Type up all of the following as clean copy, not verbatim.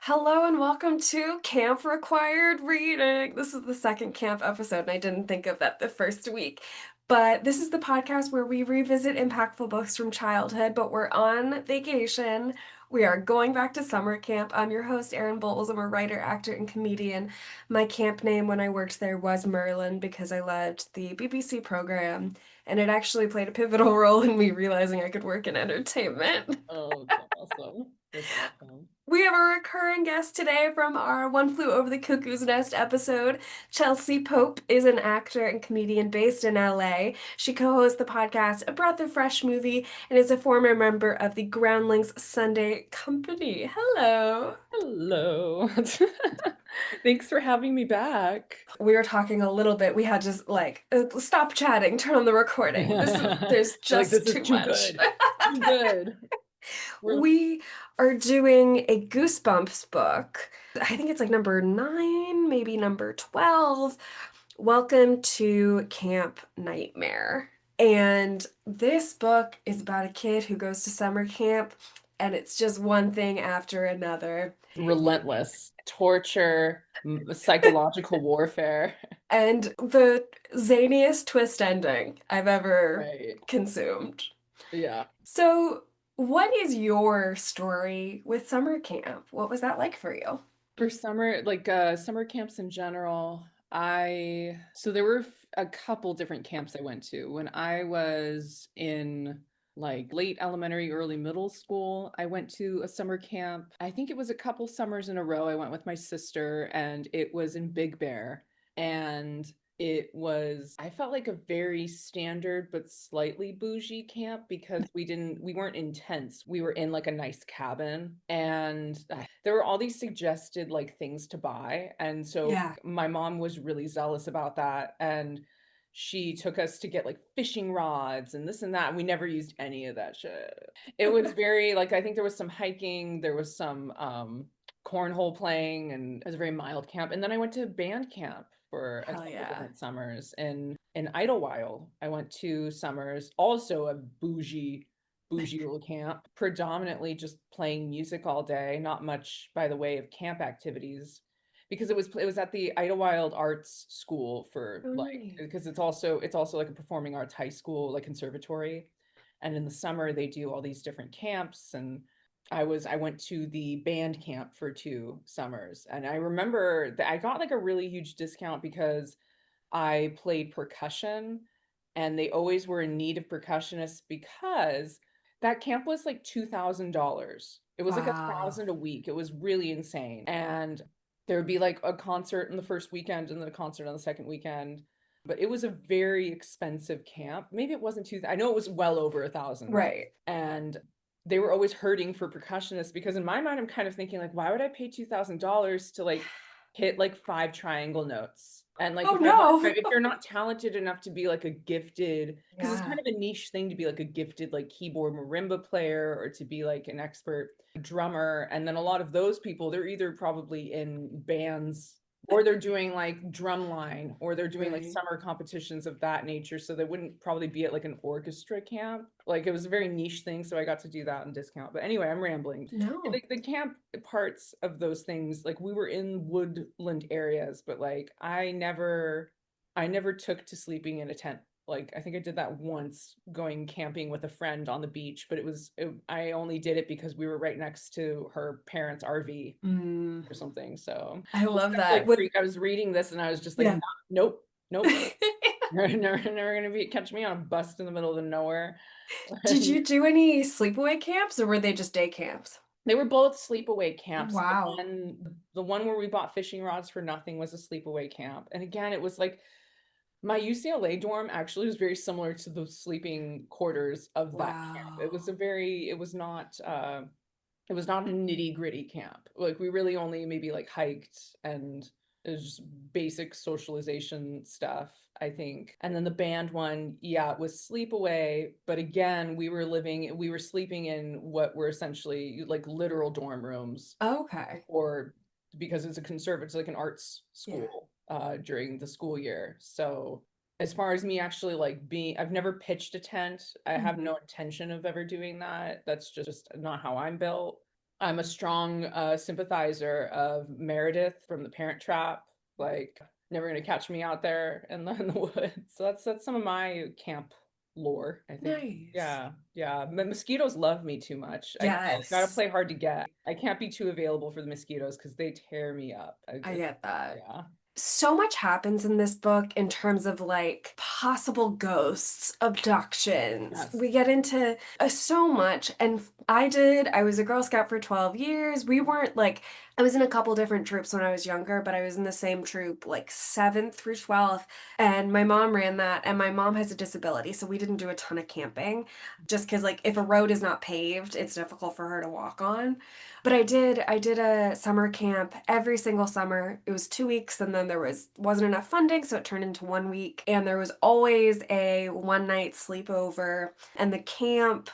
Hello and welcome to Camp Required Reading. This is the second camp episode, and I didn't think of that the first week. But this is the podcast where we revisit impactful books from childhood, but we're on vacation. We are going back to summer camp. I'm your host, Erin Bowles. I'm a writer, actor, and comedian. My camp name when I worked there was Merlin because I loved the BBC program, and it actually played a pivotal role in me realizing I could work in entertainment. Oh, that's awesome. That's awesome. We have a recurring guest today from our One Flew Over the Cuckoo's Nest episode. Chelsea Pope is an actor and comedian based in LA. She co hosts the podcast A Breath of Fresh Movie and is a former member of the Groundlings Sunday Company. Hello. Hello. Thanks for having me back. We were talking a little bit. We had just stop chatting, turn on the recording. There's You're like, this just is too too much. good. Too good. We're We are doing a Goosebumps book. I think it's like number 9, maybe number 12. Welcome to Camp Nightmare. And this book is about a kid who goes to summer camp, and it's just one thing after another. relentless torture, psychological warfare. And the zaniest twist ending I've ever Right. consumed. Yeah. So, what is your story with summer camp? What was that like for you? For summer, summer camps in general, so there were a couple different camps I went to. When I was in like late elementary, early middle school, I went to a summer camp. I think it was a couple summers in a row. I went with my sister and it was in Big Bear. And I felt like a very standard but slightly bougie camp because we weren't intense. We were in like a nice cabin and there were all these suggested like things to buy. And so Yeah. my mom was really zealous about that. And she took us to get like fishing rods and this and that. And we never used any of that shit. It was very like, I think there was some hiking, there was some cornhole playing, and it was a very mild camp. And then I went to band camp for a Hell couple yeah. different summers in Idlewild. I went to summers, also a bougie little camp, predominantly just playing music all day, not much by the way of camp activities. Because it was at the Idlewild Arts School for Oh, like nice. because it's also like a performing arts high school, like conservatory. And in the summer they do all these different camps, and I went to the band camp for 2 summers, and I remember that I got like a really huge discount because I played percussion, and they always were in need of percussionists because that camp was like $2,000. It was like a Wow. thousand a week. It was really insane. And there would be like a concert in the first weekend and then a concert on the second weekend. But it was a very expensive camp. Maybe it wasn't two. I know it was well over 1,000. Right. And they were always hurting for percussionists because in my mind I'm kind of thinking like, why would I pay $2,000 to like hit like 5 triangle notes? And like Oh no. if you're not talented enough to be like a gifted, because it's Yeah. kind of a niche thing to be like a gifted like keyboard marimba player or to be like an expert drummer. And then a lot of those people, they're either probably in bands or they're doing like drumline or they're doing like Right. summer competitions of that nature, so they wouldn't probably be at like an orchestra camp. Like it was a very niche thing, so I got to do that and discount. But anyway, I'm rambling. No. The camp parts of those things, like we were in woodland areas, but like I never took to sleeping in a tent. Like I think I did that once going camping with a friend on the beach, but I only did it because we were right next to her parents' RV Mm, or something. So I I was love kind of that. like With freak. I was reading this and I was just like, yeah. nope, nope. Never gonna be catch me on a bus in the middle of nowhere. Did you do any sleepaway camps or were they just day camps? They were both sleepaway camps. Wow. The one where we bought fishing rods for nothing was a sleepaway camp. And again, it was like my UCLA dorm actually was very similar to the sleeping quarters of that camp. Wow. It was not a nitty-gritty camp. Like we really only maybe like hiked, and it was just basic socialization stuff, I think. And then the band one, yeah, it was sleepaway, but again, we were sleeping in what were essentially like literal dorm rooms, Okay. or because it's like an arts Yeah. school during the school year. So as far as me actually like being, I've never pitched a tent. I have Mhm. no intention of ever doing that. That's just not how I'm built. I'm a strong sympathizer of Meredith from The Parent Trap. Like, never gonna catch me out there in the woods. So that's some of my camp lore, I think. Nice. Yeah, yeah. The mosquitoes love me too much. I gotta Yes, play hard to get. I can't be too available for the mosquitoes because they tear me up. I get that. Yeah. So much happens in this book in terms of like possible ghosts, abductions. Yes. We get into so much. And I was a Girl Scout for 12 years. We weren't like, I was in a couple different troops when I was younger, but I was in the same troop like 7th through 12th. And my mom ran that, and my mom has a disability. So we didn't do a ton of camping just because, like, if a road is not paved, it's difficult for her to walk on. But I did a summer camp every single summer. It was 2 weeks, and then wasn't enough funding, so it turned into 1 week. And there was always a one night sleepover, and the camp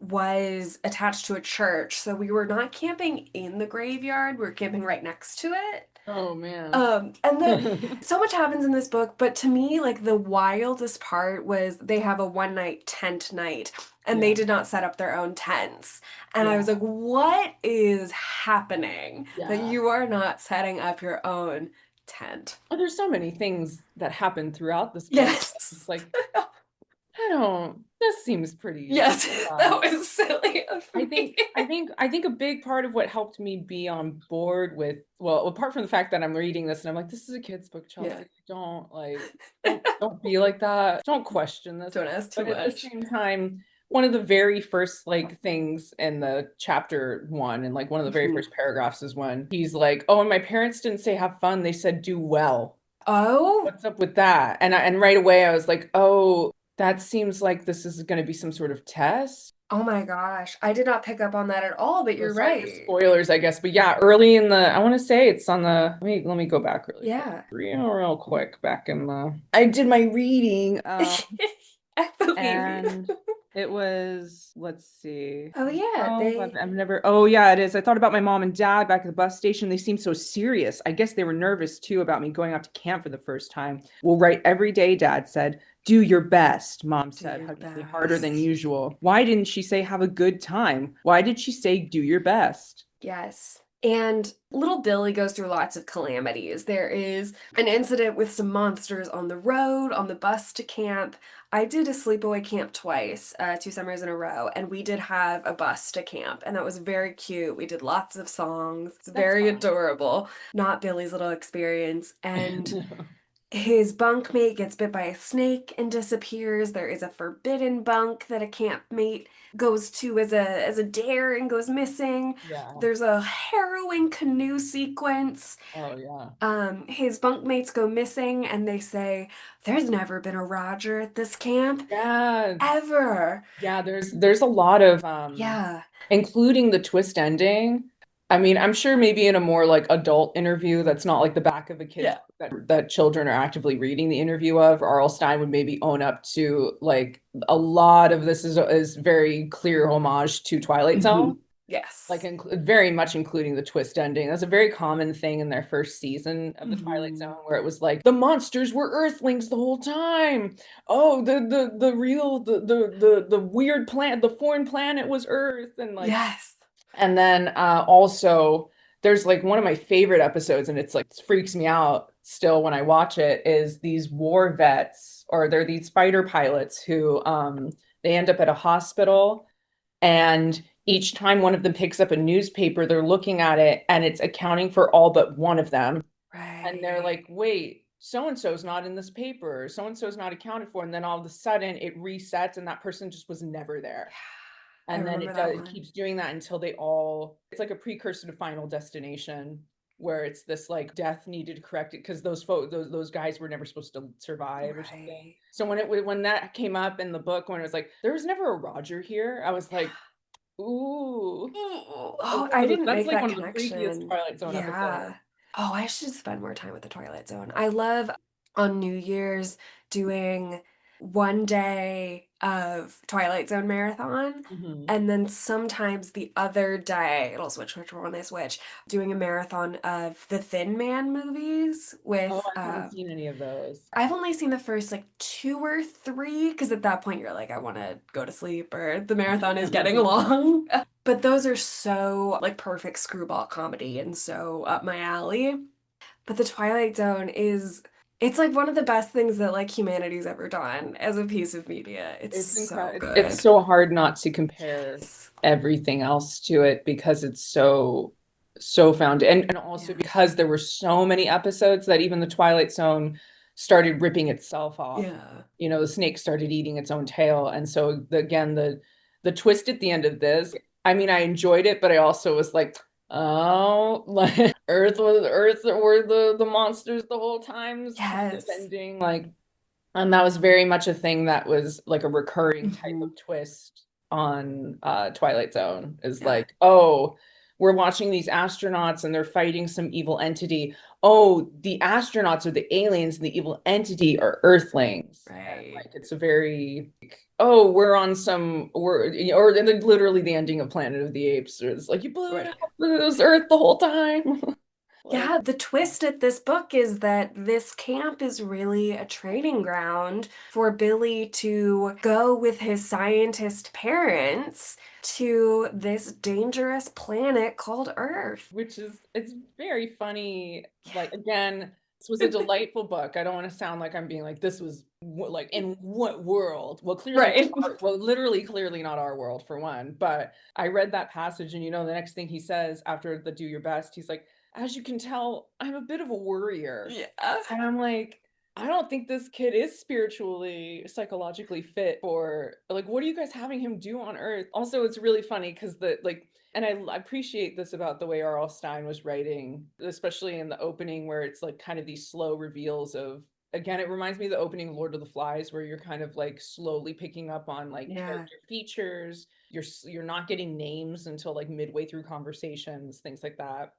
was attached to a church. So we were not camping in the graveyard, we were camping right next to it. Oh man. And the so much happens in this book, but to me, like the wildest part was they have a one night tent night, and they Yeah. did not set up their own tents. And I Yeah. was like, what is happening that Yeah. you are not setting up your own tent? Oh, there's so many things that happen throughout this book. It's Yes. like, I don't, this seems pretty Yes, that wild. was silly of me. I think a big part of what helped me be on board with, well, apart from the fact that I'm reading this and I'm like, this is a kid's book, Yeah, Chelsea. Don't be like that. Don't question this. don't ask too But at the much. same time, one of the very first like things in the chapter one, and like one of the very Mhm. first paragraphs is when he's like, oh, and my parents didn't say have fun, they said do well. Oh, What's up with that? And right away I was like, oh, that seems like this is going to be some sort of test. oh my gosh. I did not pick up on that at all, but So you're sorry for right. spoilers, I guess. But yeah, early in the, I want to say it's on the, let me go back really quick. Yeah. Real quick back in the, I did my reading. I believe you. And it was, let's see. Oh yeah, Oh, they I've never, oh yeah, it is. I thought about my mom and dad back at the bus station. They seemed so serious. I guess they were nervous too about me going out to camp for the first time. We'll write every day, dad said. Do your best, mom do said, your hugging me harder than best. usual. Why didn't she say have a good time? Why did she say do your best? Yes. And little Billy goes through lots of calamities. There is an incident with some monsters on the road, on the bus to camp. I did a sleepaway camp twice, 2 summers in a row, and we did have a bus to camp, and that was very cute. We did lots of songs. It's That's very fun. adorable. Not Billy's little experience. And his bunkmate gets bit by a snake and disappears. There is a forbidden bunk that a campmate goes to as a dare and goes missing. Yeah. There's a harrowing canoe sequence. Oh yeah. His bunkmates go missing, and they say, there's never been a Roger at this camp Yeah. ever. Yeah, there's a lot of Yeah. including the twist ending. I mean, I'm sure maybe in a more like adult interview that's not like the back of a kid's Yeah. book that children are actively reading the interview of, R.L. Stine would maybe own up to like a lot of this is very clear homage to Twilight Zone. Mhm. Like Yes. very much including the twist ending. That's a very common thing in their first season of the Twilight Hmm. Zone, where it was like the monsters were Earthlings the whole time. Oh, the real the weird planet, the foreign planet was Earth, and like, Yes. and then also there's like one of my favorite episodes, and it's like freaks me out still when I watch it. Is these war vets, or they're these fighter pilots who they end up at a hospital, and each time one of them picks up a newspaper, they're looking at it and it's accounting for all but one of them. And they're like, Right. wait, so and so's not in this paper. So and so's not accounted for. And then all of a sudden it resets and that person just was never there. I And then remember that it one. keeps doing that until they all, it's like a precursor to Final Destination, where it's this like death needed to correct it because those guys were never supposed to survive or something. Right. So when that came up in the book, when it was like there was never a Roger here, I was like, ooh. Ooh, oh, I didn't That's make like that one of the freakiest connection. Twilight Zone episodes. Yeah. Oh, I should spend more time with the Twilight Zone. I love on New Year's doing one day of Twilight Zone marathon, Mhm. and then sometimes the other day, it'll switch which one is which, doing a marathon of the Thin Man movies Oh, with I haven't seen any of those. I've only seen the first like two or three because at that point you're like, I want to go to sleep or the marathon is getting long. But those are so like perfect screwball comedy and so up my alley. But the Twilight Zone is it's like one of the best things that like humanity's ever done as a piece of media. It's It's so incredible. It's good. so hard not to compare everything else to it because it's so found and also Yeah. because there were so many episodes that even the Twilight Zone started ripping itself off. Yeah. You know, the snake started eating its own tail. And so again, the twist at the end of this, I mean, I enjoyed it, but I also was like, oh, like Earth were the monsters the whole time. This kind of Yes. ending. Like, and that was very much a thing that was like a recurring type of Hmm. twist on Twilight Zone is Yeah. like, oh, we're watching these astronauts and they're fighting some evil entity. Oh, the astronauts are the aliens and the evil entity are Earthlings. And Right. like it's a very oh, we're on some we're or literally the ending of Planet of the Apes. It's like you blew it Right. up. It was Earth the whole time. Like Yeah, the twist at this book is that this camp is really a training ground for Billy to go with his scientist parents to this dangerous planet called Earth. which is it's very funny. Like Yeah. again, this was a delightful book. I don't want to sound like I'm being like this was like in what world? Well, clearly, Right. well, literally, clearly not our world for one. But I read that passage, and you know, the next thing he says after the "do your best," he's like, "As you can tell, I'm a bit of a worrier," Yeah. and I'm like. I don't think this kid is spiritually, psychologically fit for like what are you guys having him do on Earth? Also, it's really funny because the like and I appreciate this about the way R.L. Stine was writing, especially in the opening where it's like kind of these slow reveals of again, it reminds me of the opening of Lord of the Flies where you're kind of like slowly picking up on like Yeah. character features. You're not getting names until like midway through conversations, things like that.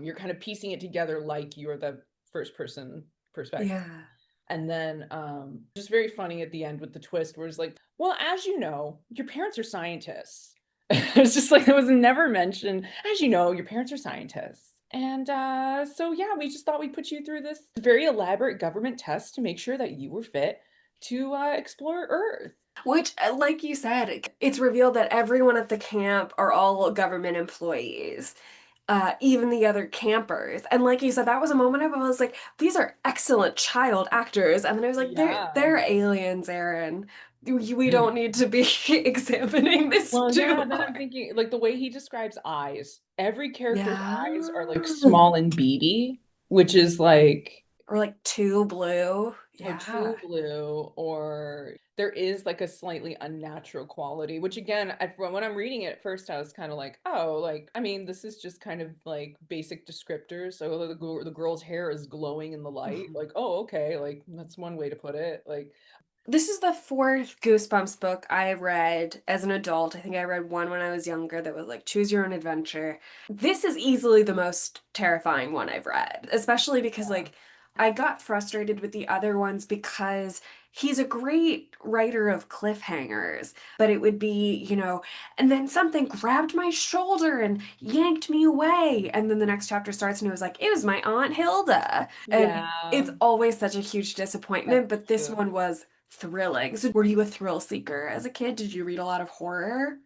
You're kind of piecing it together like you're the first person perspective. Yeah. And then just very funny at the end with the twist where it's like, well, as you know, your parents are scientists. It's just like it was never mentioned. As you know, your parents are scientists. And so, yeah, we just thought we'd put you through this very elaborate government test to make sure that you were fit to explore Earth. Which, like you said, it's revealed that everyone at the camp are all government employees, even the other campers. And like you said, that was a moment of I was like, these are excellent child actors. And then I was like, Yeah. they're aliens, Aaron. We don't need to be examining this Well, too yeah, then I'm hard. thinking like the way he describes eyes, every character's Yeah. eyes are like small and beady, which is like Or like too blue. or Yeah. too blue, or there is like a slightly unnatural quality, which again, when I'm reading it at first, I was kind of like, oh, like, I mean, this is just kind of like basic descriptors. So the girl's hair is glowing in the light. Mhm. Like, oh, okay, like that's one way to put it. Like, This is the fourth Goosebumps book I read as an adult. I think I read one when I was younger that was like Choose Your Own Adventure. This is easily the most terrifying one I've read, especially because yeah. like I got frustrated with the other ones because he's a great writer of cliffhangers, but it would be, and then something grabbed my shoulder and yanked me away. And then the next chapter starts and it was like, it was my Aunt Hilda. And Yeah, it's always such a huge disappointment, that's but this true. one was thrilling. So, were you a thrill seeker as a kid? Did you read a lot of horror?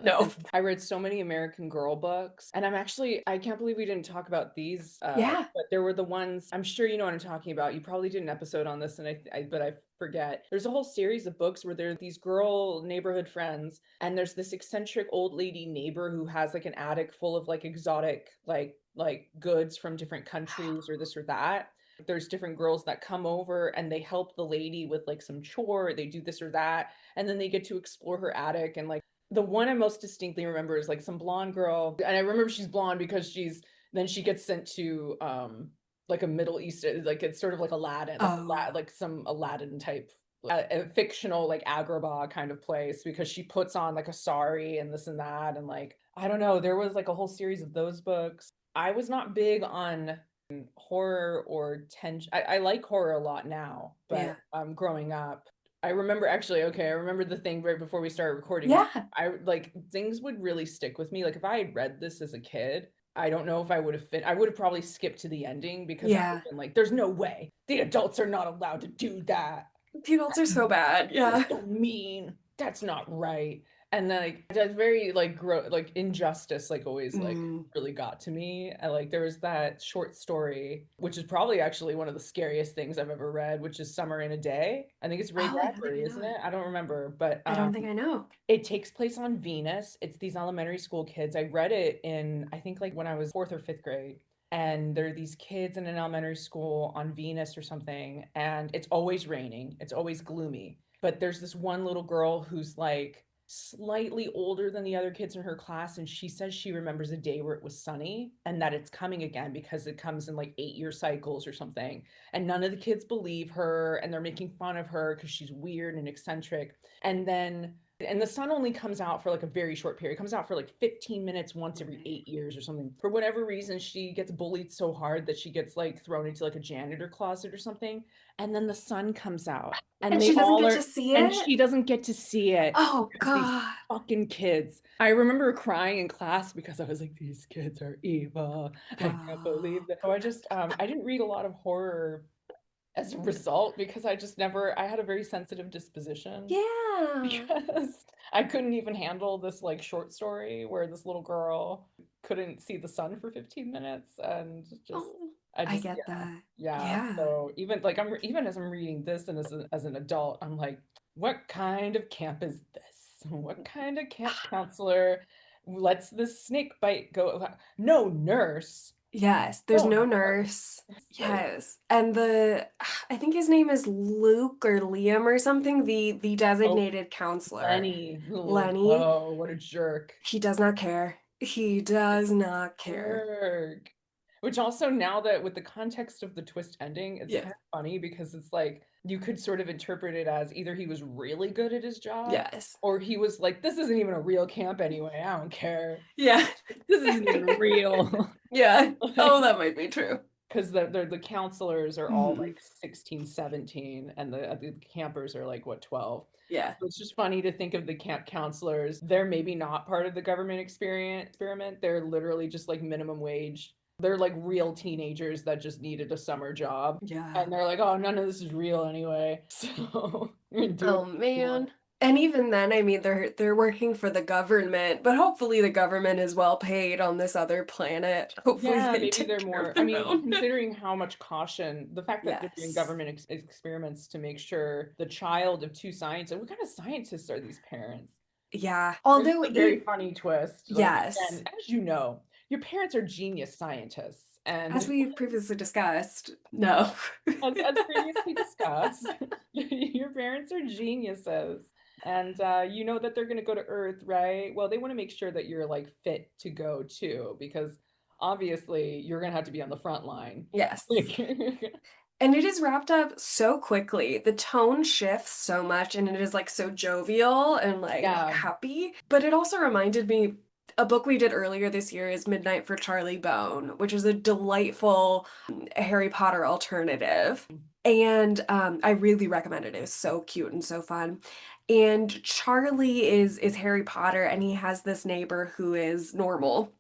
No. I read so many American Girl books, and I can't believe we didn't talk about these. Yeah. But there were the ones I'm sure you know what I'm talking about. You probably did an episode on this, and but I forget. There's a whole series of books where there are these girl neighborhood friends, and there's this eccentric old lady neighbor who has like an attic full of like exotic like goods from different countries or this or that. There's different girls that come over and they help the lady with like some chore, they do this or that, and then they get to explore her attic. And like the one I most distinctly remember is like some blonde girl, and I remember she's blonde because she gets sent to like a Middle East, like it's sort of like Aladdin, Oh. like some Aladdin type a fictional like Agrabah kind of place because she puts on like a sari and this and that. And like I don't know, there was like a whole series of those books. I was not big on horror or tension. I like horror a lot now, but Yeah. growing up, I remember actually, okay, I remember the thing right before we started recording. Yeah. I like things would really stick with me. Like if I had read this as a kid, I don't know if I would have fit. I would have probably skipped to the ending because I would Yeah. have been like, there's no way. The adults are not allowed to do that. The adults are so bad. They're Yeah. so mean. That's not right. And then like that's very like like injustice like always like Mm. really got to me. I like there was that short story, which is probably actually one of the scariest things I've ever read, which is Summer in a Day. I think it's Ray Oh, I don't think I Bradbury, know isn't it. it? I don't remember, but I don't think I know. it takes place on Venus. It's these elementary school kids. I read it in, I think, like when I was fourth or fifth grade. And there are these kids in an elementary school on Venus or something. And it's always raining, it's always gloomy. But there's this one little girl who's like slightly older than the other kids in her class. And she says she remembers a day where it was sunny and that it's coming again because it comes in like 8 year cycles or something. And none of the kids believe her. And they're making fun of her because she's weird and eccentric. And the sun only comes out for like a very short period. It comes out for like 15 minutes once every Right. 8 years or something. For whatever reason, she gets bullied so hard that she gets like thrown into like a janitor closet or something. And then the sun comes out and And they she doesn't all get to are, see and it? she doesn't get to see it Oh because these God. fucking kids. I remember crying in class because I was like, these kids are evil. I can't believe Wow. that. So I didn't read a lot of horror as a result because I had a very sensitive disposition Yeah. because I couldn't even handle this like short story where this little girl couldn't see the sun for 15 minutes and just Oh, I I just get that. yeah. Yeah. So even like even as I'm reading this and as an adult, I'm like, what kind of camp is this? What kind of camp counselor lets this snake bite go? No nurse. Yes, there's No no nurse. nurse. It's like, Yes. And I think his name is Luke or Liam or something, the oh, designated counselor. Lenny. Lenny, Oh, what a jerk. he does not care. He does not care. Jerk. Which also now that with the context of the twist ending, it's Yes. kind of funny because it's like you could sort of interpret it as either he was really good at his job Yes. or he was like, this isn't even a real camp anyway. I don't care. Yeah. This isn't even real. Yeah. Oh, Like, that might be true. because the counselors are all Mhm. like 16, 17, and the campers are like what, 12. Yeah. So it's just funny to think of the camp counselors. They're maybe not part of the government experiment. They're literally just like minimum wage. They're like real teenagers that just needed a summer job. Yeah. And they're like, oh, none of this is real anyway. So you can do Oh whatever you want. man. And even then, I mean, they're working for the government, but hopefully the government is well paid on this other planet. Hopefully Yeah, they maybe take they're care of more. I their mean, own. considering how much caution, the fact that they're doing Yes. government experiments to make sure the child of two scientists, what kind of scientists are these parents? Yeah. This is Although a very it, funny twist. Like, yes, again, as you know, your parents are genius scientists, as and we've previously discussed, no. as previously discussed, your parents are geniuses. And you know that they're going to go to Earth, right? Well, they want to make sure that you're like fit to go too, because obviously you're going to have to be on the front line. Yes. Like, And it is wrapped up so quickly. The tone shifts so much and it is like so jovial and like yeah, happy. But it also reminded me a book we did earlier this year is Midnight for Charlie Bone, which is a delightful Harry Potter alternative. And I really recommend it. It was so cute and so fun. And Charlie is Harry Potter and he has this neighbor who is normal,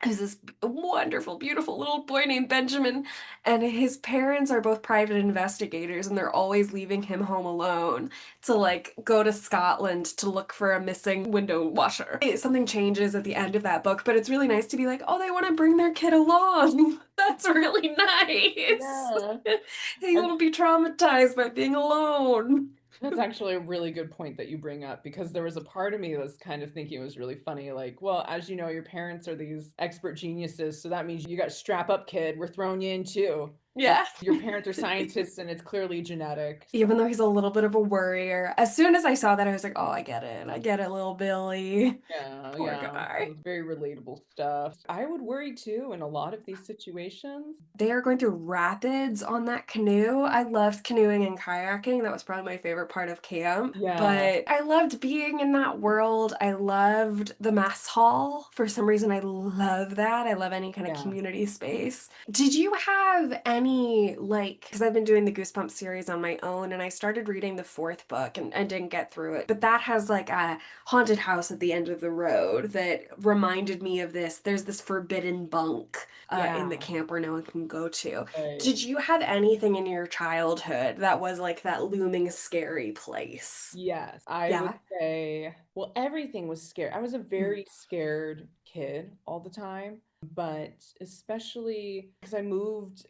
who's this wonderful, beautiful little boy named Benjamin, and his parents are both private investigators, and they're always leaving him home alone to like go to Scotland to look for a missing window washer. Something changes at the end of that book, but it's really nice to be like, oh, they want to bring their kid along. That's really nice. yeah. He won't be traumatized by being alone. That's actually a really good point that you bring up because there was a part of me that's kind of thinking it was really funny. Like, well, as you know, your parents are these expert geniuses, so that means you got to strap up, kid. We're throwing you in too. And Yeah. your parents are scientists, and it's clearly genetic. So, Even though he's a little bit of a worrier. As soon as I saw that, I was like, oh, I get it. I get it, little Billy. yeah, Poor yeah, it guy. was very relatable stuff. I would worry too in a lot of these situations. They are going through rapids on that canoe. I loved canoeing and kayaking. That was probably my favorite part of camp. Yeah, But I loved being in that world. I loved the mess hall. For some reason, I love that. I love any kind of yeah. community space. Did you have any, like, because I've been doing the Goosebumps series on my own and I started reading the fourth book and I didn't get through it, but that has like a haunted house at the end of the road that reminded me of this. There's this forbidden bunk in the Yeah. camp where no one can go to. Right. Did you have anything in your childhood that was like that looming scary place? Yes, I would Yeah. say, well, everything was scary. I was a Mm. very scared kid all the time, but especially because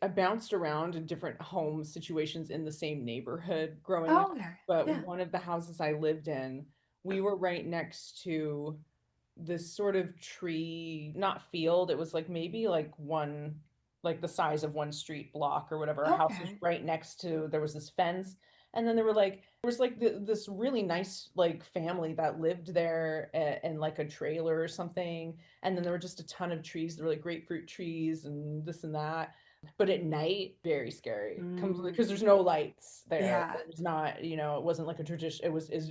I bounced around in different home situations in the same neighborhood growing up. Oh, okay. But Yeah. one of the houses I lived in, we were right next to this sort of tree, not field. It was like maybe like one, like the size of one street block or whatever. Our house was Okay. right next to, there was this fence. And then there was like this really nice like family that lived there in like a trailer or something. And then there were just a ton of trees. There were like grapefruit trees and this and that. But at night, very scary. Mm, Because there's no lights there. yeah. It was not, it wasn't like a tradition.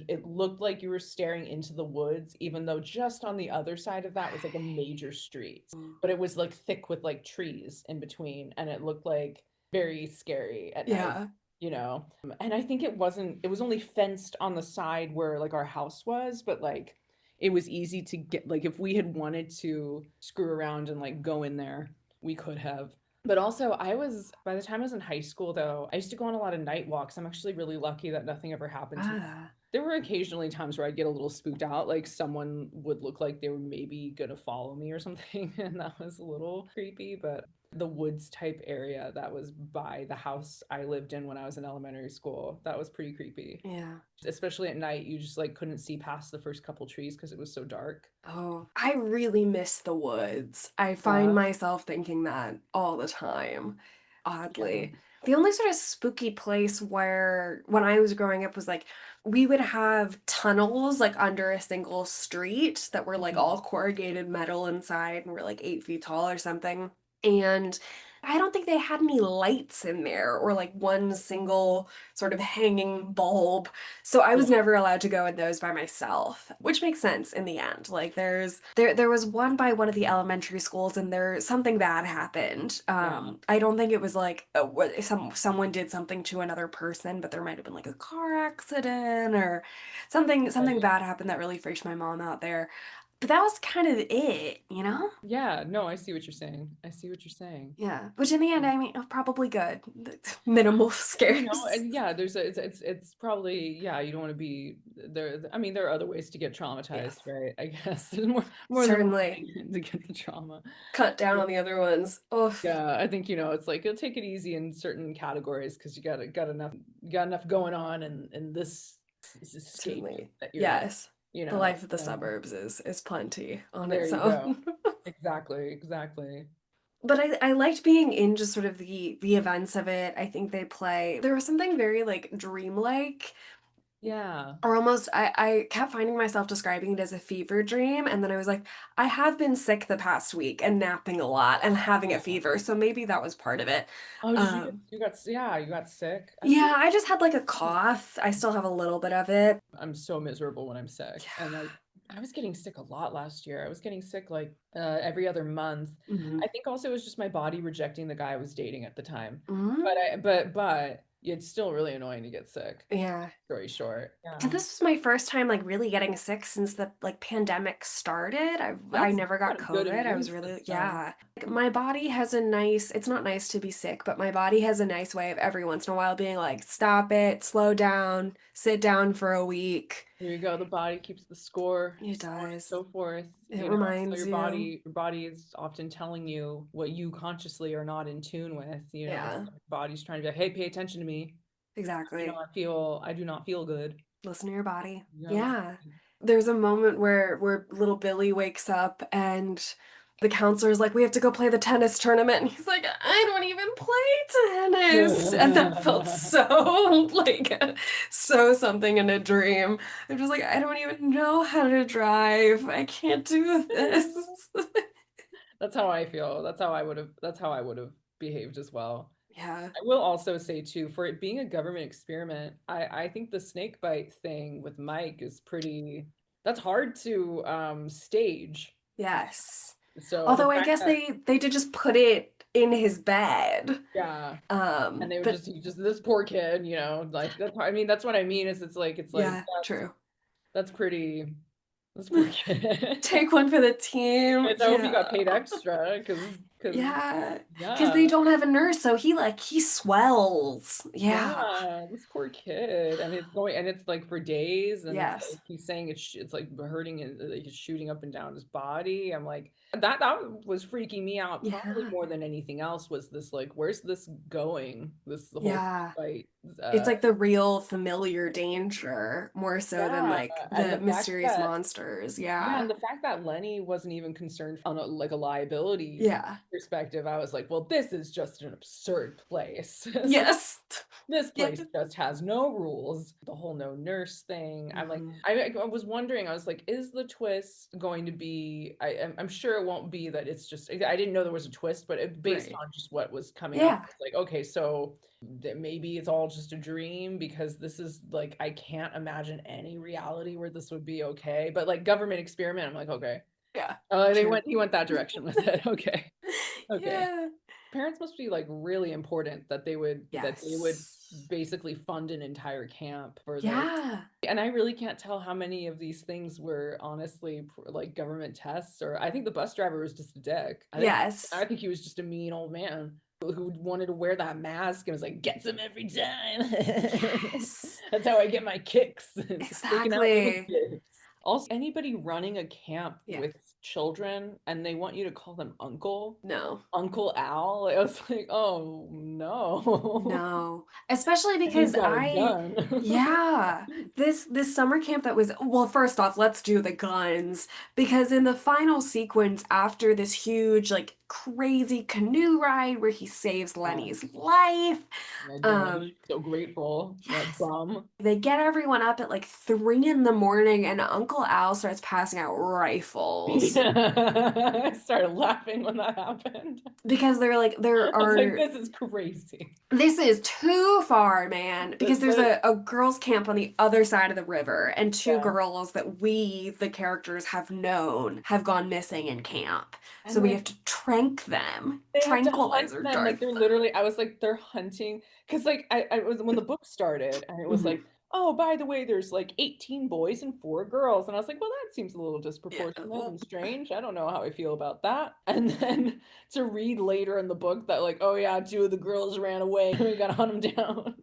It looked like you were staring into the woods, even though just on the other side of that was like a major street. Mm. But it was like thick with like trees in between, and it looked like very scary at night, Yeah. you know. And I think it was only fenced on the side where like our house was, but like it was easy to get, like if we had wanted to screw around and like go in there, we could have. But also, by the time I was in high school, though, I used to go on a lot of night walks. I'm actually really lucky that nothing ever happened to me. Ah. There were occasionally times where I'd get a little spooked out, like someone would look like they were maybe gonna follow me or something, and that was a little creepy. But the woods type area that was by the house I lived in when I was in elementary school, that was pretty creepy. Yeah. Especially at night, you just like couldn't see past the first couple trees because it was so dark. Oh, I really miss the woods. I find Yeah, myself thinking that all the time, yeah. oddly. The only sort of spooky place where, when I was growing up, was like we would have tunnels like under a single street that were like Mhm. all corrugated metal inside and were like 8 feet tall or something. And I don't think they had any lights in there or like one single sort of hanging bulb, so I was Yeah, never allowed to go in those by myself, which makes sense in the end. Like there was one by one of the elementary schools and there something bad happened. yeah, I don't think it was like someone did something to another person, but there might have been like a car accident or something right. bad happened that really freaked my mom out there. But that was kind of it, you know? Yeah, no, I see what you're saying. I see what you're saying. Yeah. Which in the end, I mean, probably good. Minimal scares. And yeah, it's probably, yeah, you don't want to be there. I mean, there are other ways to get Yes. traumatized, right? I guess there's more than one Certainly. way to get the trauma. Cut down on the other ones. Oh, Yeah, I think, it's like you'll take it easy in certain categories because you got enough going on in this escape certainly. that you're in, Yes. you The know. life of the So suburbs is plenty on there its you go. own. Exactly, exactly. But I liked being in just sort of the events of it. I think they play. There was something very like dreamlike, Yeah. or almost I kept finding myself describing it as a fever dream, and then I was like, I have been sick the past week and napping a lot and having a Yeah. fever, so maybe that was part of it. Oh, did Um, yeah, you got sick? I think yeah, I just had like a cough. I still have a little bit of it. I'm so miserable when I'm sick. And like I was getting sick a lot last year. I was getting sick like every other month. Yeah. I think also it was just my body rejecting the guy I was dating at the time. Hmm. But it's still really annoying to get sick. Yeah. Story short. So Yeah. this was my first time like really getting sick since the like pandemic started. I That's never got got a good COVID. I immune was really, system. yeah. Like, my body has a nice, it's not nice to be sick, but my body has a nice way of every once in a while being like, stop it, slow down, sit down for a week. Here you go. The body keeps the score, It so on and does. so forth. It So reminds you. your body is often telling you what you consciously are not in tune with. Yeah, Your body's trying to be like, hey, pay attention to me. exactly. I do not feel good. Listen to your body. You gotta listen. Yeah. There's a moment where little Billy wakes up and the counselor's like, we have to go play the tennis tournament. And he's like, I don't even play tennis. And that felt so like so something in a dream. I'm just like, I don't even know how to drive. I can't do this. That's how I feel. That's how I would have behaved as well. Yeah. I will also say too, for it being a government experiment, I think the snake bite thing with Mike is pretty, that's hard to stage. Yes. So the Although I fact guess that, they did just put it in his bed. yeah, and they were But just this poor kid, like I mean that's what I mean is it's like yeah, true. that's pretty, this poor kid. Take one for the team. I hope he got Yeah. paid extra because because Yeah, because yeah. they don't have a nurse, so he swells. Yeah. Yeah, this poor kid, and it's going, and it's like for days, and it's Yes. like he's saying it's like hurting, and like it's shooting up and down his body. I'm like, that was freaking me out probably Yeah. more than anything else. Was this like, where's this going? This the whole Yeah. fight. It's Uh, like the real familiar danger more so than yeah, like and the the fact mysterious that monsters. yeah, Yeah. and the fact that Lenny wasn't even concerned on a, like a liability Yeah. perspective, I was like, well, this is just an absurd place. Yes. This Yeah. place just has no rules. The whole no nurse thing. I'm like, Mhm. I was wondering, I was like, is the twist going to be, I'm sure it won't be that it's just, I didn't know there was a twist, but based Right. on just what was coming up, Yeah. it's like, okay, so that maybe it's all just a dream because this is like, I can't imagine any reality where this would be okay. But like government experiment, I'm like, okay. Yeah. True. He went that direction with it. Okay. Okay. Yeah. Parents must be like really important that they would Yes. basically fund an entire camp for this. Yeah. And I really can't tell how many of these things were honestly like government tests, or I think the bus driver was just a dick. I Yes. think he was just a mean old man who wanted to wear that mask and was like, gets him every time. Yes. That's how I get my kicks. Taking out little Exactly. kids. Also, anybody running a camp Yeah. with children and they want you to call them uncle, No. Uncle Al. I was like, oh no. No, especially And he's because got a gun. yeah, this summer camp that was, well, first off, let's do the guns because in the final sequence after this huge like crazy canoe ride where he saves Oh, Lenny's life, and then um, she's so grateful. That yes, bum. they get everyone up at like 3 in the morning and Uncle Al starts passing out rifles I started laughing when that happened. because they're like there I was like, are this is crazy. this is too far, man, because there's The a girls' camp on the other side of the river, and two yeah. girls that we, the characters, have known have gone missing in camp. So And we like have to trank them, they have to hunt tranquilize or them like dart they're them. literally I was like they're hunting because like I was when the book started and it was Mhm. like, oh, by the way, there's like 18 boys and 4 girls, and I was like, well, that seems a little Yeah. disproportionate and strange. I don't know how I feel about that. And then to read later in the book that like, oh yeah, 2 of the girls ran away, we gotta hunt them down.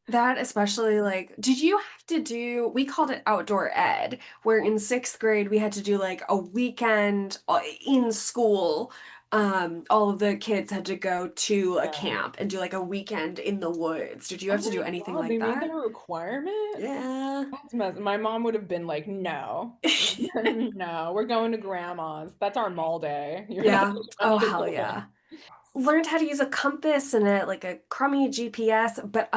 That especially like, did you have to do, we called it outdoor ed, where in sixth grade we had to do like a weekend in school. All of the kids had to go to a Yeah. camp and do like a weekend in the woods. Did you Oh have to do my anything God, like they made that that? a requirement? Yeah. That's my mom would have been like, no, no, we're going to grandma's. That's our mall day. You're not Yeah. taking my Oh, kids hell away. yeah. Learned how to use a compass and a like a crummy GPS, but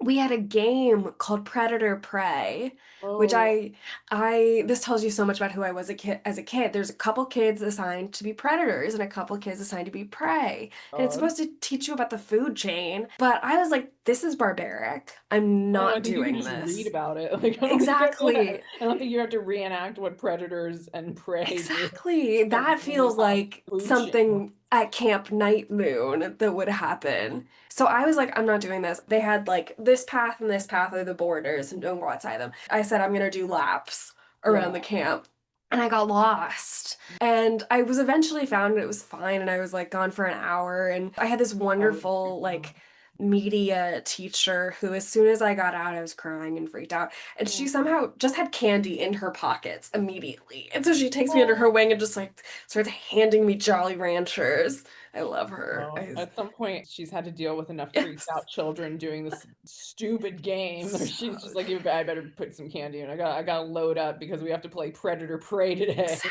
we had a game called Predator Prey, which Oh I this tells you so much about who I was a kid as a kid. There's a couple kids assigned to be predators and a couple kids assigned to be prey. And it's God. supposed to teach you about the food chain, but I was like, this is barbaric. I'm I don't know, I not think you can doing just read this. about it. Like, Exactly. I don't think you have to reenact what predators and prey do. Exactly. And That learn feels about like food chain. something at Camp Nightmoon that would happen. So I was like, I'm not doing this. They had like this path and this path are the borders and don't go outside them. I said, I'm gonna do laps around the Yeah. camp. And I got lost. And I was eventually found and it was fine. And I was like gone for an hour. And I had this I would wonderful, freak out. like, media teacher who, as soon as I got out, I was crying and freaked out. And she Oh. somehow just had candy in her pockets immediately. And so she takes me under her Oh. wing and just like starts handing me Jolly Ranchers. I love her. Oh, at some point, she's had to deal with enough freaked Yes. out children doing this stupid game. Or she's So just like, I better put some candy in. I got to load up because we have to play Predator Prey today. exactly.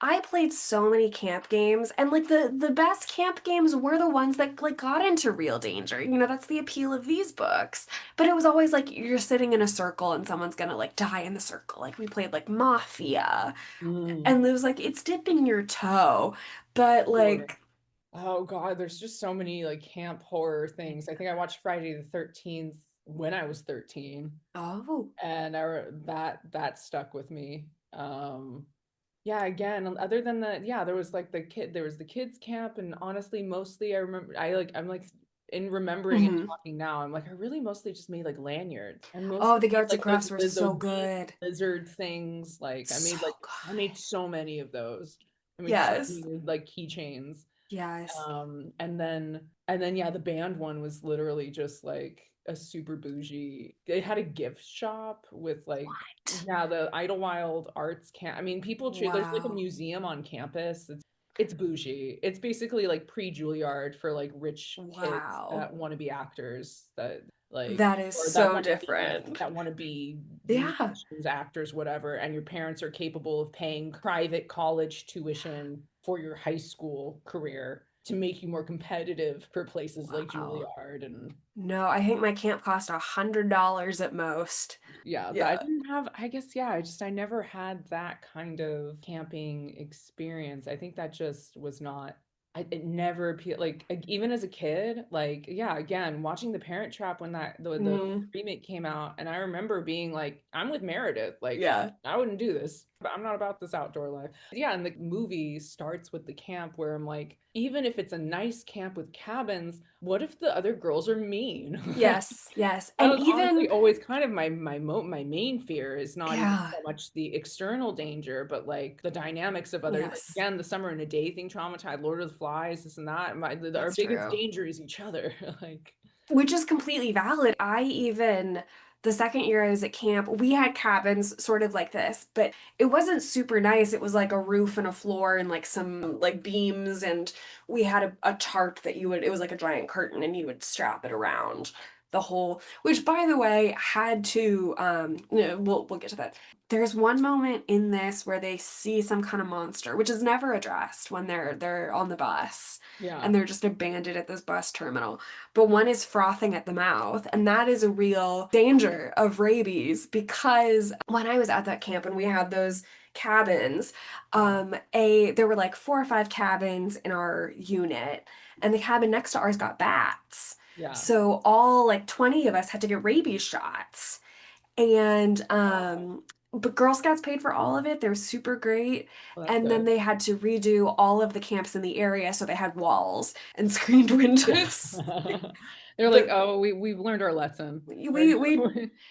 I played so many camp games and like the best camp games were the ones that like got into real danger. You know, that's the appeal of these books. But it was always like you're sitting in a circle and someone's gonna like die in the circle. Like we played like Mafia Mm, and it was like it's dipping your toe. But sure. like Oh God, there's just so many like camp horror things. I think I watched Friday the 13th when I was 13, oh. and that stuck with me. Yeah, again, other than that, yeah, there was the kids camp, and honestly, mostly I'm like in remembering and Mhm. talking now, I'm like, I really mostly just made like lanyards. I Oh, mostly the made arts and like those crafts were so those good. lizard things. Like So I made good. so many of those. mean, so Yes. many like keychains. Yes. And then yeah, the band one was literally just like a super bougie. It had a gift shop with like, What? yeah, the Idlewild Arts camp. I mean, people treat there's like a Wow. museum on campus. It's bougie. It's basically like pre-Juilliard for like rich kids Wow. that want to be actors that like That is or that so want to be different. Yeah. musicians, actors, whatever, and your parents are capable of paying private college tuition for your high school career to make you more competitive for places like Wow. Juilliard and No, I think my camp cost $100 at most. yeah, that I Yeah. didn't have, I guess, yeah, I never had that kind of camping experience. I think that just was not, it never appealed, like, even as a kid, like, yeah, again, watching The Parent Trap when the Mm, remake came out, and I remember being like, I'm with Meredith, like, yeah. I wouldn't do this, but I'm not about this outdoor life. Yeah, and the movie starts with the camp where I'm like, even if it's a nice camp with cabins, what if the other girls are mean? Yes, yes. That And was honestly even, always kind of my main fear is not even yeah, so much the external danger, but like the dynamics of other, like yes, again, the summer and a day thing traumatized, Lord of the Flies, this and that. Our that's biggest true. danger is each other. Like, Which is completely valid. The second year I was at camp, we had cabins sort of like this, but it wasn't super nice. It was like a roof and a floor and like some like beams, and we had a tarp that it was like a giant curtain and you would strap it around the whole, which by the way had to, we'll get to that. There's one moment in this where they see some kind of monster, which is never addressed when they're on the bus yeah, and they're just abandoned at this bus terminal, but one is frothing at the mouth, and that is a real danger of rabies because when I was at that camp and we had those cabins, yeah, there were like 4 or 5 cabins in our unit, and the cabin next to ours got bats. yeah. So all like 20 of us had to get rabies shots. And Wow. but Girl Scouts paid for all of it. They're super great. Well, that's And then good. they had to redo all of the camps in the area, so they had walls and screened windows. They're like, But oh, we've learned our lesson. we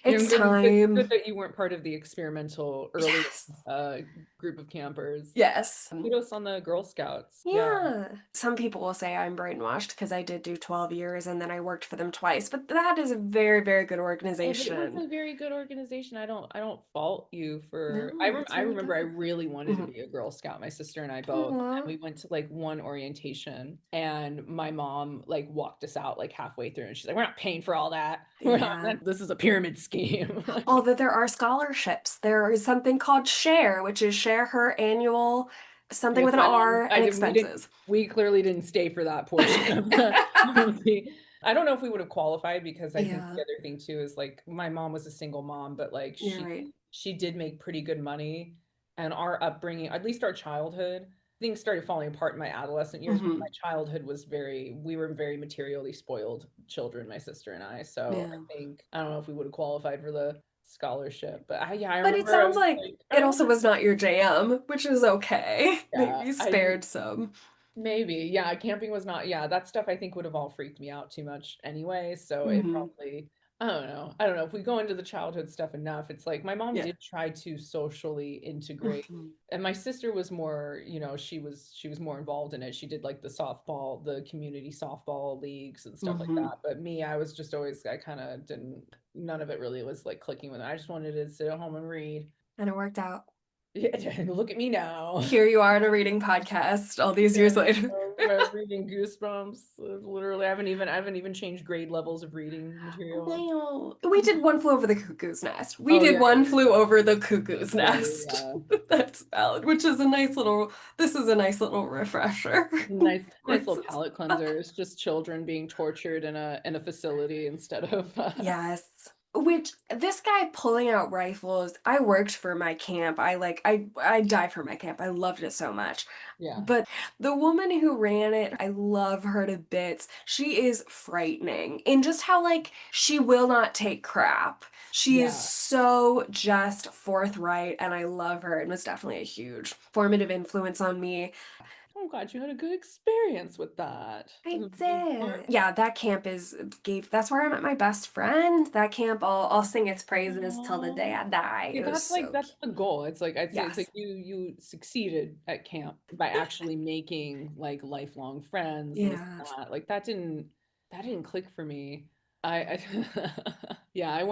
it's Good time. that you weren't part of the experimental early Yes. uh group of campers. Yes. Kudos on the Girl Scouts. Yeah. Yeah. Some people will say I'm brainwashed because I did do 12 years and then I worked for them twice, but that is a very, very good If it was organization. a very good organization, I don't fault you for No, it's I really remember I good. really wanted to Mhm. be a Girl Scout, my sister and I both. And Aw. we went to like one orientation and my mom like walked us out like halfway through and she's like, we're not paying for all that. Yeah. This is a pyramid scheme. Although there are scholarships. There is something called Share, which is share her annual I something guess with an my mom, R I and did, expenses. we clearly didn't stay for that portion of of the, I don't know if we would have qualified because I think Yeah, the other thing too is like my mom was a single mom, but like you're right. she did make pretty good money and our upbringing, at least our childhood, things started falling apart in my adolescent years, but my Hmm. childhood was we were very materially spoiled children, my sister and I. So I Yeah. think, I don't know if we would have qualified for the scholarship, but yeah, I But it remember I sounds was like like, it I also want was not your jam, which is okay. yeah, Maybe spared some. maybe. Yeah, camping was not, yeah, that stuff I think would have all freaked me out too much anyway. So it Hmm. probably, I don't know. I don't know if we go into the childhood stuff enough. It's like my mom Yeah. did try to socially integrate. Hmm. And my sister was more, she was more involved in it. She did like the softball, the community softball leagues and stuff like Hmm. that. But me, I was just always, I kind of didn't, none of it really was like clicking with it. I just wanted to sit at home and read. And it worked out. Yeah, look at me now. Here you are in a reading podcast all these Yeah, years later. reading Goosebumps. Literally, I haven't even changed grade levels of reading material. Well, we did One Flew Over the Cuckoo's Nest. We Oh did yeah, One yeah, Flew Over the Cuckoo's yeah, Nest. yeah. That's valid, which is a nice little, this is a nice little refresher. Nice, nice little Versus- palate cleanser. It's just children being tortured in a facility instead of. Yes. Which this guy pulling out rifles, I worked for my camp. I die for my camp. I loved it so much. Yeah, But the woman who ran it, I love her to bits. She is frightening in just how like she will not take crap. She is yeah. so just forthright and I love her and was definitely a huge formative influence on me. I'm glad you had a good experience with that. I Being part. did. Yeah, that camp that's where I met my best friend. That camp, I'll sing its praises till the day Aw. I die. See, It was that's like so that's cute. the goal. It's like I'd say it's like Yes. you succeeded at camp by actually making like lifelong friends and this Yeah. and that. Like that didn't click for me. I yeah, I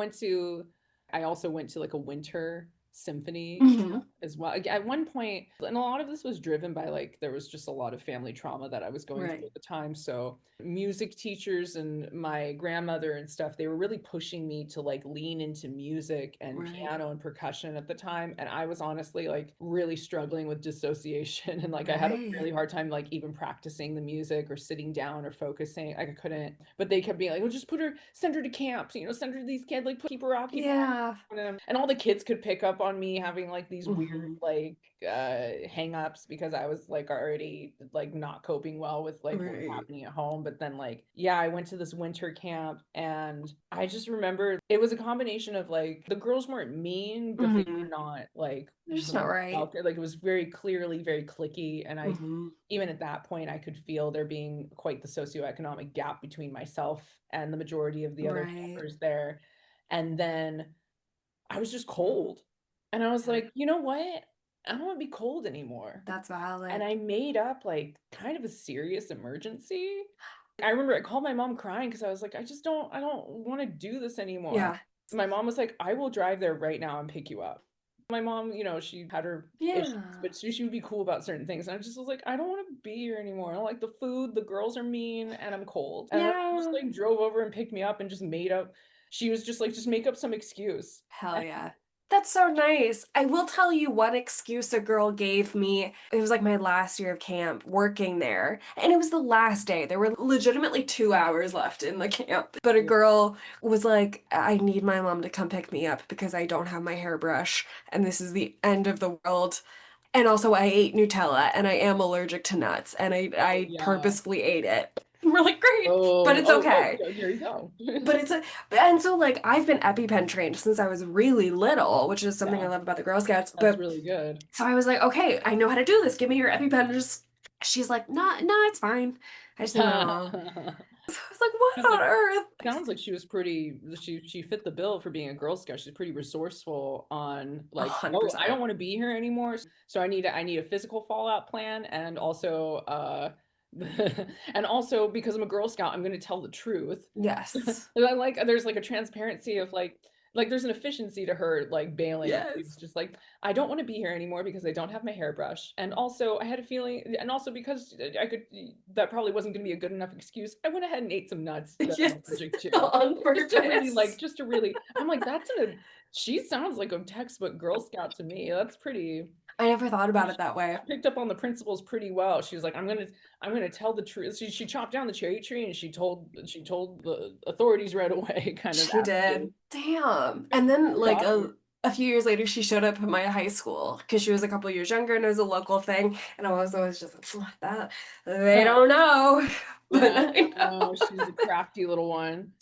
also went to like a winter symphony Hmm. camp as well. At one point, and a lot of this was driven by like there was just a lot of family trauma that I was going through Right. at the time. So music teachers and my grandmother and stuff, they were really pushing me to like lean into music and Right. piano and percussion at the time. And I was honestly like really struggling with dissociation. And like I had a Right. really hard time like even practicing the music or sitting down or focusing. Like I couldn't, but they kept being like, well, just send her to camp, send her to these kids, like keep her occupied. Yeah. And all the kids could pick up on me having like these weird Hmm. like hang-ups because I was like already like not coping well with like what was Right. happening at home. But then like yeah, I went to this winter camp and I just remember it was a combination of like the girls weren't mean, but they were Hmm. not like It's just not right. okay. Like it was very clearly very clicky. And I Hmm. even at that point I could feel there being quite the socioeconomic gap between myself and the majority of the other Right. campers there. And then I was just cold. And I was Yeah. like, you know what? I don't want to be cold anymore. That's And valid. I made up like kind of a serious emergency. I remember I called my mom crying because I was like, I don't want to do this anymore. Yeah. My mom was like, I will drive there right now and pick you up. My mom, she had her issues, Yeah. but she would be cool about certain things. And I just was like, I don't want to be here anymore. I don't like the food. The girls are mean and I'm cold. And then she just Yeah. like drove over and picked me up and just made up. She was just like, just make up some excuse. Hell yeah. That's so nice. I will tell you one excuse a girl gave me. It was like my last year of camp working there, and it was the last day. There were legitimately 2 hours left in the camp. But a girl was like, I need my mom to come pick me up because I don't have my hairbrush, and this is the end of the world. And also, I ate Nutella, and I am allergic to nuts, and Oh I yeah. purposefully ate it. We're like, great, but Oh, it's oh, oh, okay. there you go. But it's a and so like I've been EpiPen trained since I was really little, which is something I Yeah, love about the Girl Scouts. that's But really good. so I was like, okay, I know how to do this. Give me your EpiPen. Just she's like, no, it's fine. I just need my mom. So I was like, what Sounds on like earth? sounds like she was pretty she fit the bill for being a Girl Scout. She's pretty resourceful on A like, hundred oh, I don't percent. want to be here anymore. So I need a physical fallout plan and also and also because I'm a Girl Scout, I'm gonna tell the truth. Yes. And I like there's like a transparency of like there's an efficiency to her like bailing. She was Yes. just like, I don't want to be here anymore because I don't have my hairbrush. And also I had a feeling and also because I could that probably wasn't gonna be a good enough excuse. I went ahead and ate some nuts that I'm Yes. allergic to. On purpose. Just to really I'm like, she sounds like a textbook Girl Scout to me. That's pretty I never thought about she it that way. picked up on the principles pretty well. She was like, I'm gonna tell the truth. She chopped down the cherry tree and she told the authorities right away, kind of She attitude. did. Damn. And then Her like daughter. a few years later she showed up at my high school because she was a couple years younger and it was a local thing. And I was always just like, "What that they don't know." But Yeah, I no, know. she's a crafty little one.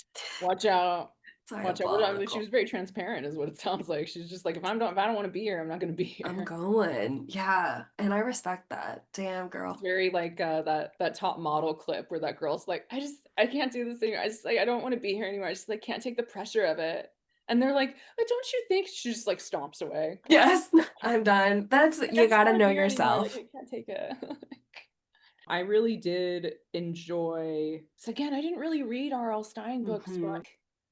Watch out. Watch out. She was Diabolical. very transparent, is what it sounds like. She's just like, if I don't want to be here, I'm not gonna be I'm here. going. Yeah. And I respect that. Damn It's girl. very like that top model clip where that girl's like, I can't do this anymore. I just like I don't want to be here anymore. I just like can't take the pressure of it. And they're like, but don't you think she just like stomps away? Yes, I'm done. That's Like, I you just gotta don't want to know be here anymore. Like yourself. I can't take it. I really did enjoy. So again, I didn't really read R.L. Stein books, but Hmm.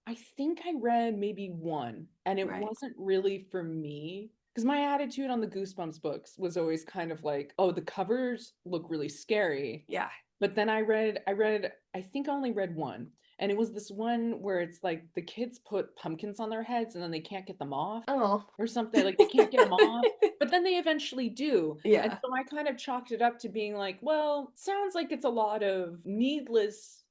I think I read maybe one, and it Right. wasn't really for me. Because my attitude on the Goosebumps books was always kind of like, oh, the covers look really scary. Yeah. But then I think I only read one. And it was this one where it's like the kids put pumpkins on their heads and then they can't get them off Oh. or something. Like they can't get them off, but then they eventually do. And Yeah. so I kind of chalked it up to being like, well, sounds like it's a lot of needless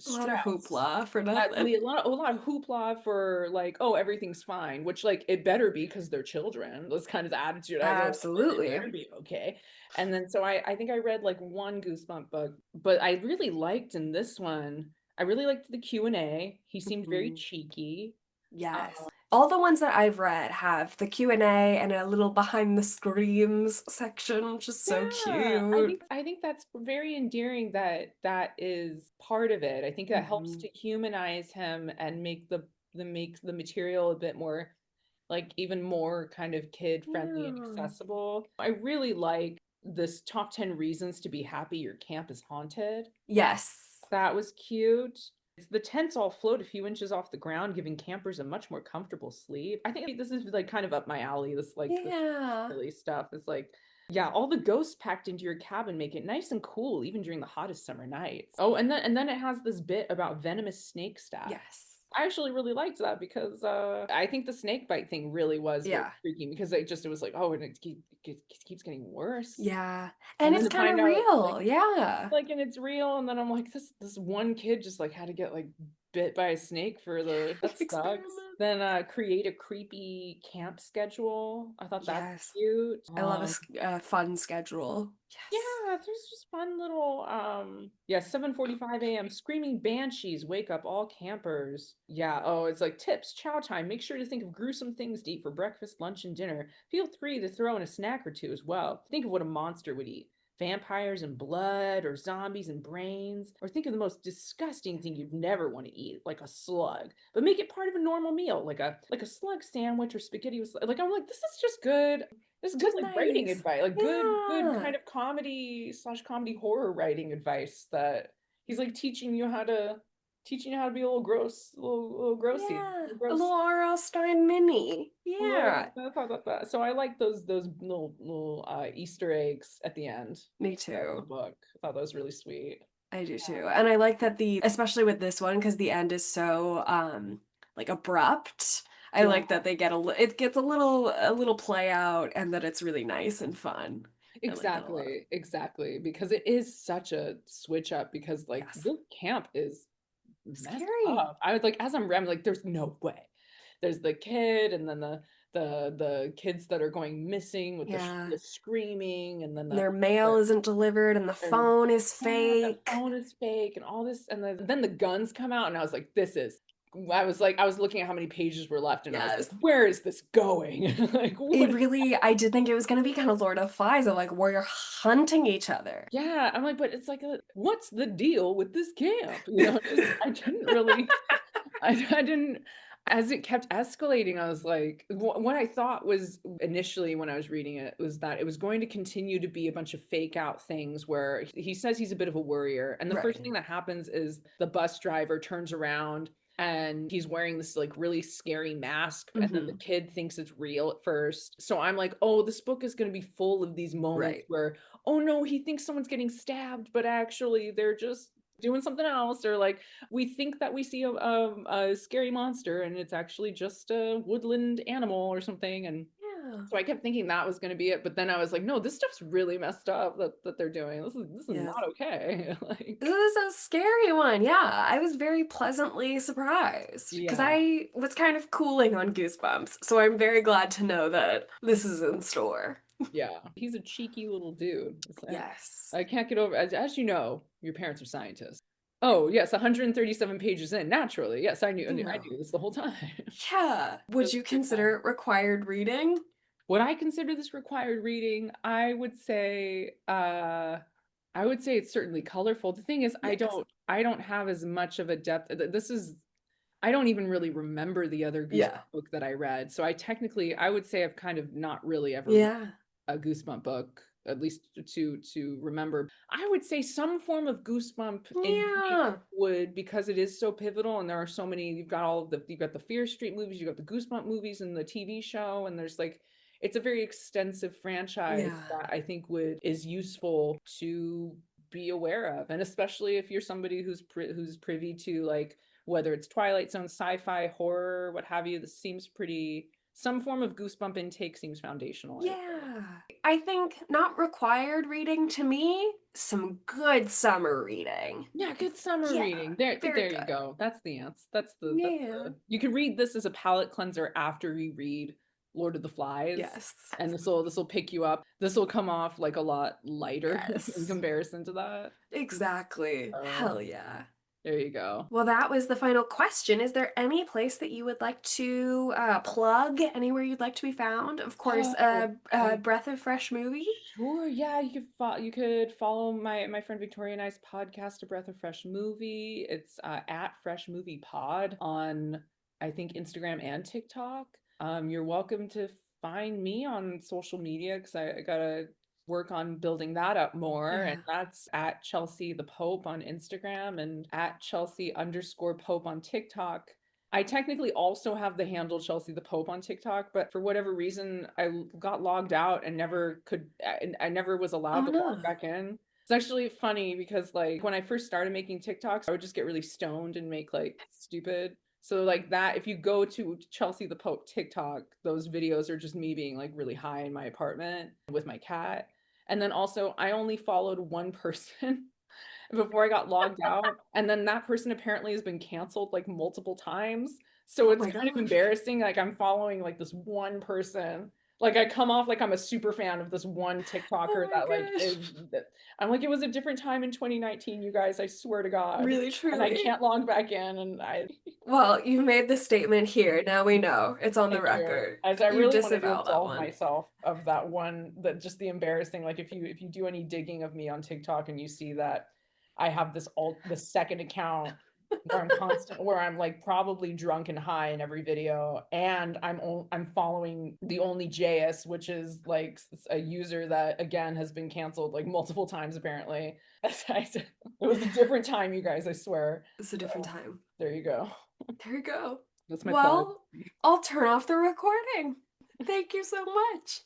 A lot of stress. hoopla for nothing. A lot of hoopla for like, oh, everything's fine, which like it better be because they're children. That's kind of the attitude I go with. It Absolutely. better be okay. And then so I think I read like one Goosebump book, but I really liked in this one, I really liked the Q&A. He seemed very Mhm. cheeky. Yes. All the ones that I've read have the Q&A and a little behind the screams section, which is so Yeah, I cute. think I think that's very endearing that that is part of it. I think that helps Hmm. to humanize him and make the material a bit more like even more kind of kid friendly and Yeah. accessible. I really like this top 10 reasons to be happy your camp is haunted. Yes. That was cute. The tents all float a few inches off the ground, giving campers a much more comfortable sleep. I think this is like kind of up my alley. This Yeah. silly stuff is like, yeah, all the ghosts packed into your cabin make it nice and cool even during the hottest summer nights. Oh, and then it has this bit about venomous snake stat. Yes. I actually really liked that because I think the snake bite thing really was very Yeah. freaky because it was like, oh, and it keeps getting worse. Yeah. And And then it's to kind find of out like real. Yeah. and it's real, and then I'm like, this one kid just like had to get like bit by a snake for the that sucks. Experiment. Then create a creepy camp schedule. I thought that's Yes. cute. I love a fun schedule. Yes. Yeah, there's just fun little yeah, 7:45 a.m. screaming banshees wake up all campers. Yeah, oh, it's like tips, chow time. Make sure to think of gruesome things to eat for breakfast, lunch, and dinner. Feel free to throw in a snack or two as well. Think of what a monster would eat. Vampires and blood, or zombies and brains, or think of the most disgusting thing you'd never want to eat, like a slug. But make it part of a normal meal, like a slug sandwich or spaghetti with like I'm like, this is just good. This is good Just like writing nice. advice, like good Yeah. kind of comedy slash comedy horror writing advice that he's like teaching you how to be a little gross, little grossy, Yeah. little A gross. little R.L. Stein mini. A little, Yeah. I thought about that. So I like those little Easter eggs at the end Me of the too. book. I thought that was really sweet. I do too. And I like that especially with this one, because the end is so like abrupt. I Yeah, like that they get it gets a little play out and that it's really nice and fun. I like that a lot. exactly. Because it is such a switch up because like Yes. this camp is messed Scary. up. I was like, as I'm like, there's no way. There's the kid, and then the kids that are going missing with Yeah. the screaming, and then Their mail the isn't delivered and the and phone is yeah, the fake. phone is fake, and all this, and then the guns come out, and I was like, this is. I was looking at how many pages were left, and I was like, Yes. where is this going? Like, It what? really, I did think it was going to be kind of Lord of Flies of like we're hunting each other. Yeah, I'm like, but it's like, what's the deal with this camp? You know, I didn't really. I didn't as it kept escalating, I was like what I thought was initially when I was reading it was that it was going to continue to be a bunch of fake out things where he says he's a bit of a worrier, and the first Right. thing that happens is the bus driver turns around and he's wearing this like really scary mask, and then the Hmm. kid thinks it's real at first. So I'm like, oh, this book is going to be full of these moments Right. where, oh no, he thinks someone's getting stabbed, but actually they're just doing something else, or like we think that we see a scary monster and it's actually just a woodland animal or something. And Yeah. so I kept thinking that was going to be it, but then I was like, no, this stuff's really messed up that they're doing. This is Yes. not okay. Like, This is a scary one. Yeah, I was very pleasantly surprised because yeah, I was kind of cooling on Goosebumps. So I'm very glad to know that this is in store. yeah, he's a cheeky little dude. Yes. I can't get over, as you know, your parents are scientists. Oh yes, 137 pages in, naturally, yes, I Yeah. knew this the whole time. Yeah. Would Just you good consider time. it required reading? Would I consider this required reading? I would say it's certainly colorful. The thing is, Yes. I don't have as much of a depth. This is I don't even really remember the other Yeah. Goosebump book that I read. So I would say I've kind of not really ever read Yeah. a Goosebump book, at least to remember. I would say some form of Goosebump in me Yeah. would, because it is so pivotal and there are so many, you've got the Fear Street movies, you've got the Goosebump movies and the TV show, and there's like it's a very extensive franchise Yeah. that I think would is useful to be aware of, and especially if you're somebody who's privy to like whether it's Twilight Zone, sci-fi, horror, what have you. This seems pretty. Some form of Goosebump intake seems foundational, I would say. Yeah. I think not required reading to me, some good summer reading. Yeah, good summer Yeah. reading. Very There you good. go. That's the answer. That's Yeah. the. You could read this as a palate cleanser after you read Lord of the Flies, Yes. and this will pick you up. This will come off like a lot lighter in Yes. comparison to that. Exactly. So Hell yeah. There you go. Well, that was the final question. Is there any place that you would like to plug? Anywhere you'd like to be found? Of course, Oh, Breath of Fresh movie. sure. Yeah, you could follow my friend Victoria and I's podcast, A Breath of Fresh Movie. It's at Fresh Movie Pod on, I think, Instagram and TikTok. You're welcome to find me on social media because I gotta work on building that up more. And Yeah. that's at Chelsea the Pope on Instagram and at Chelsea_Pope on TikTok. I technically also have the handle Chelsea the Pope on TikTok, but for whatever reason, I got logged out and never could, I never was Oh allowed to no. log back in. It's actually funny because, like, when I first started making TikToks, I would just get really stoned and make like stupid. So, like, that, if you go to Chelsea the Pope TikTok, those videos are just me being like really high in my apartment with my cat. And then also, I only followed one person before I got logged out. And then that person apparently has been canceled like multiple times. So Oh it's my kind of gosh. embarrassing. Like I'm following like this one person. Like I come off like I'm a super fan of this one Oh TikToker my that like gosh. is that I'm like, it was a different time in 2019, you guys, I swear to God. Really, And I truly. can't log back in and I Well, you made the statement here. Now we know. It's on the thank you. record. As I You really wanted to disavow that absolve one. myself of that one, that just the embarrassing, like if you do any digging of me on TikTok and you see that I have the second account where I'm like probably drunk and high in every video, and I'm following the only JS, which is like a user that again has been canceled like multiple times apparently. It was a different time, you guys, I swear. It's a different So time. there you go. There you go. That's my plug. Well, I'll turn off the recording. Thank you so much.